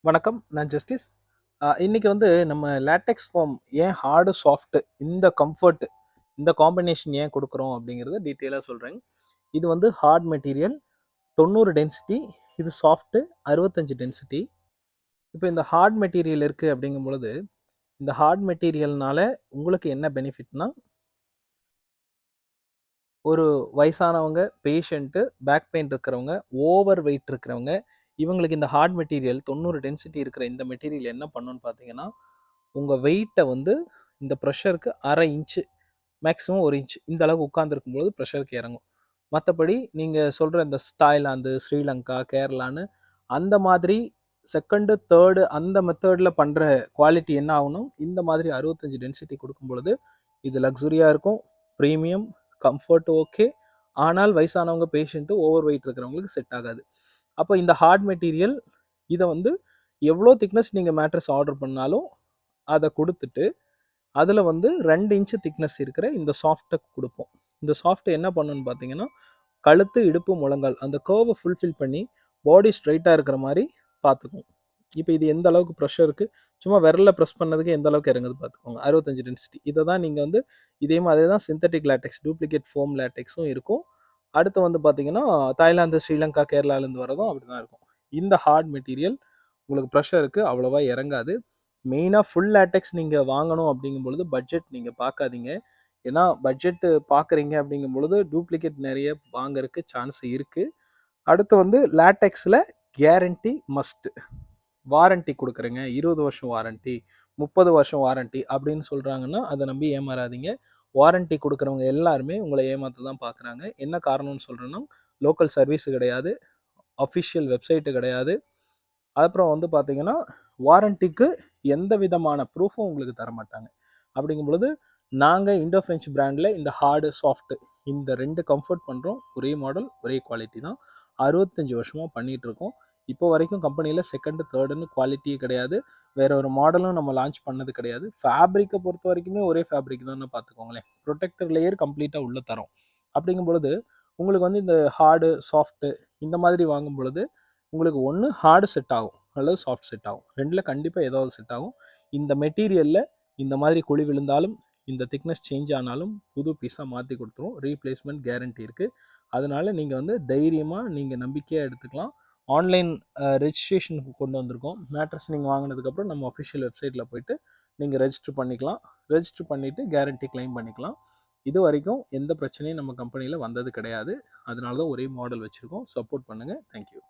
வணக்கம். நான் ஜஸ்டிஸ். இன்னைக்கு வந்து நம்ம லேட்டெக்ஸ் ஃபார்ம் ஏன் ஹார்டு, சாஃப்ட் இந்த கம்ஃபர்ட் இந்த காம்பினேஷன் ஏன் கொடுக்குறோம் அப்படிங்கிறத டீட்டெயிலாக சொல்கிறேங்க. இது வந்து ஹார்ட் மெட்டீரியல் 90 டென்சிட்டி, இது சாஃப்ட்டு 65 டென்சிட்டி. இப்போ இந்த ஹார்ட் மெட்டீரியல் இருக்குது அப்படிங்கும் பொழுது இந்த ஹார்ட் மெட்டீரியல்னால உங்களுக்கு என்ன பெனிஃபிட்னா, ஒரு வயசானவங்க, பேஷண்ட்டு, பேக் பெயின் இருக்கிறவங்க, ஓவர் வெயிட் இருக்கிறவங்க, இவங்களுக்கு இந்த ஹார்ட் மெட்டீரியல் 90 டென்சிட்டி இருக்கிற இந்த மெட்டீரியல் என்ன பண்ணுன்னு பார்த்தீங்கன்னா, உங்கள் வெயிட்டை வந்து இந்த ப்ரெஷருக்கு 1/2 இன்ச்சு, மேக்ஸிமம் 1 இன்ச் இந்த அளவுக்கு உட்காந்துருக்கும் போது ப்ரெஷருக்கு இறங்கும். மற்றபடி நீங்கள் சொல்கிற இந்த தாய்லாந்து, ஸ்ரீலங்கா, கேரளான்னு அந்த மாதிரி செகண்டு, தேர்டு அந்த மெத்தடில் பண்ணுற குவாலிட்டி என்ன ஆகணும், இந்த மாதிரி 65 டென்சிட்டி கொடுக்கும் பொழுது இது லக்ஸுரியாக இருக்கும், ப்ரீமியம், கம்ஃபர்ட் ஓகே. ஆனால் வயசானவங்க, பேஷண்ட்டு, ஓவர் வெயிட் இருக்கிறவங்களுக்கு செட் ஆகாது. அப்போ இந்த ஹார்ட் மெட்டீரியல் இதை வந்து எவ்வளோ திக்னஸ் நீங்கள் மேட்ரஸ் ஆர்டர் பண்ணாலும் அதை கொடுத்துட்டு அதில் வந்து 2 இன்ச்சு திக்னஸ் இருக்கிற இந்த சாஃப்ட்டை கொடுப்போம். இந்த சாஃப்ட் என்ன பண்ணுன்னு பார்த்தீங்கன்னா, கழுத்து, இடுப்பு, முழங்கால் அந்த கர்வை ஃபுல்ஃபில் பண்ணி பாடி ஸ்ட்ரைட்டாக இருக்கிற மாதிரி பார்த்துக்கும். இப்போ இது எந்த அளவுக்கு ப்ரெஷருக்கு சும்மா விரலில் ப்ரெஸ் பண்ணதுக்கு எந்த அளவுக்கு இறங்குது பார்த்துக்கோங்க. 65 டென்சிட்டி. இதை தான் நீங்கள் வந்து இதே மாதிரி தான் சிந்தட்டிக் லேட்டெக்ஸ், டூப்ளிகேட் ஃபோம் லேட்டெக்ஸும் இருக்கும். அடுத்து வந்து பார்த்தீங்கன்னா, தாய்லாந்து, ஸ்ரீலங்கா, கேரளாலேருந்து வரதும் அப்படி தான் இருக்கும். இந்த ஹார்ட் மெட்டீரியல் உங்களுக்கு ப்ரெஷருக்கு அவ்வளோவா இறங்காது. மெயினாக ஃபுல் லேட்டெக்ஸ் நீங்கள் வாங்கணும் அப்படிங்கும் பொழுது பட்ஜெட் நீங்கள் பார்க்காதீங்க. ஏன்னா பட்ஜெட்டு பார்க்குறீங்க அப்படிங்கும் பொழுது டூப்ளிகேட் நிறைய வாங்கறதுக்கு சான்ஸ் இருக்குது. அடுத்து வந்து லேட்டெக்ஸில் கேரண்டி மஸ்ட்டு. வாரண்ட்டி கொடுக்குறேங்க, 20 வருஷம் வாரண்ட்டி, 30 வருஷம் வாரண்ட்டி அப்படின்னு சொல்கிறாங்கன்னா அதை நம்பி ஏமாறாதீங்க. வாரண்ட்டி கொடுக்குறவங்க எல்லாருமே உங்களை ஏமாற்ற தான் பார்க்குறாங்க. என்ன காரணம்னு சொல்கிறேன்னா, லோக்கல் சர்வீஸ் கிடையாது, அஃபிஷியல் வெப்சைட்டு கிடையாது. அப்புறம் வந்து பார்த்தீங்கன்னா, வாரண்ட்டிக்கு எந்த விதமான ப்ரூஃபும் உங்களுக்கு தர மாட்டாங்க. அப்படிங்கும் பொழுது நாங்கள் இண்டோ ஃப்ரெஞ்ச் பிராண்டில் இந்த ஹார்டு, சாஃப்ட்டு இந்த 2 கம்ஃபர்ட் பண்ணுறோம். ஒரே மாடல், ஒரே குவாலிட்டி தான். 65 வருஷமாக பண்ணிகிட்ருக்கோம். இப்போ வரைக்கும் கம்பெனியில் செகண்டு, தேர்டுன்னு குவாலிட்டியே கிடையாது. வேற ஒரு மாடலும் நம்ம லான்ச் பண்ணது கிடையாது. ஃபேப்ரிக்கை பொறுத்த வரைக்குமே ஒரே ஃபேப்ரிக் தான் பார்த்துக்கோங்களேன். ப்ரொடெக்டர் லேயர் கம்ப்ளீட்டாக உள்ள தரோம். அப்படிங்கும் பொழுது உங்களுக்கு வந்து இந்த ஹார்டு, சாஃப்ட்டு இந்த மாதிரி வாங்கும் பொழுது உங்களுக்கு ஒன்று ஹார்டு செட் ஆகும் அல்லது சாஃப்ட் செட் ஆகும். ரெண்டில் கண்டிப்பாக ஏதாவது செட் ஆகும். இந்த மெட்டீரியலில் இந்த மாதிரி குழி விழுந்தாலும், இந்த திக்னஸ் சேஞ்ச் ஆனாலும் புது பீஸாக மாற்றி கொடுத்துரும். ரீப்ளேஸ்மெண்ட் கேரண்டி இருக்குது. அதனால் நீங்கள் வந்து தைரியமாக நீங்கள் நம்பிக்கையாக எடுத்துக்கலாம். ஆன்லைன் ரெஜிஸ்ட்ரேஷனுக்கு கொண்டு வந்திருக்கோம். மேட்ரஸ் நீங்கள் வாங்கினதுக்கப்புறம் நம்ம அஃபிஷியல் வெப்சைட்டில் போய்ட்டு நீங்கள் ரெஜிஸ்டர் பண்ணிக்கலாம். ரெஜிஸ்டர் பண்ணிவிட்டு கேரண்டி கிளைம் பண்ணிக்கலாம். இது வரைக்கும் எந்த பிரச்சனையும் நம்ம கம்பெனியில் வந்தது கிடையாது. அதனால தான் ஒரே மாடல் வச்சுருக்கோம். சப்போர்ட் பண்ணுங்கள். தேங்க்யூ.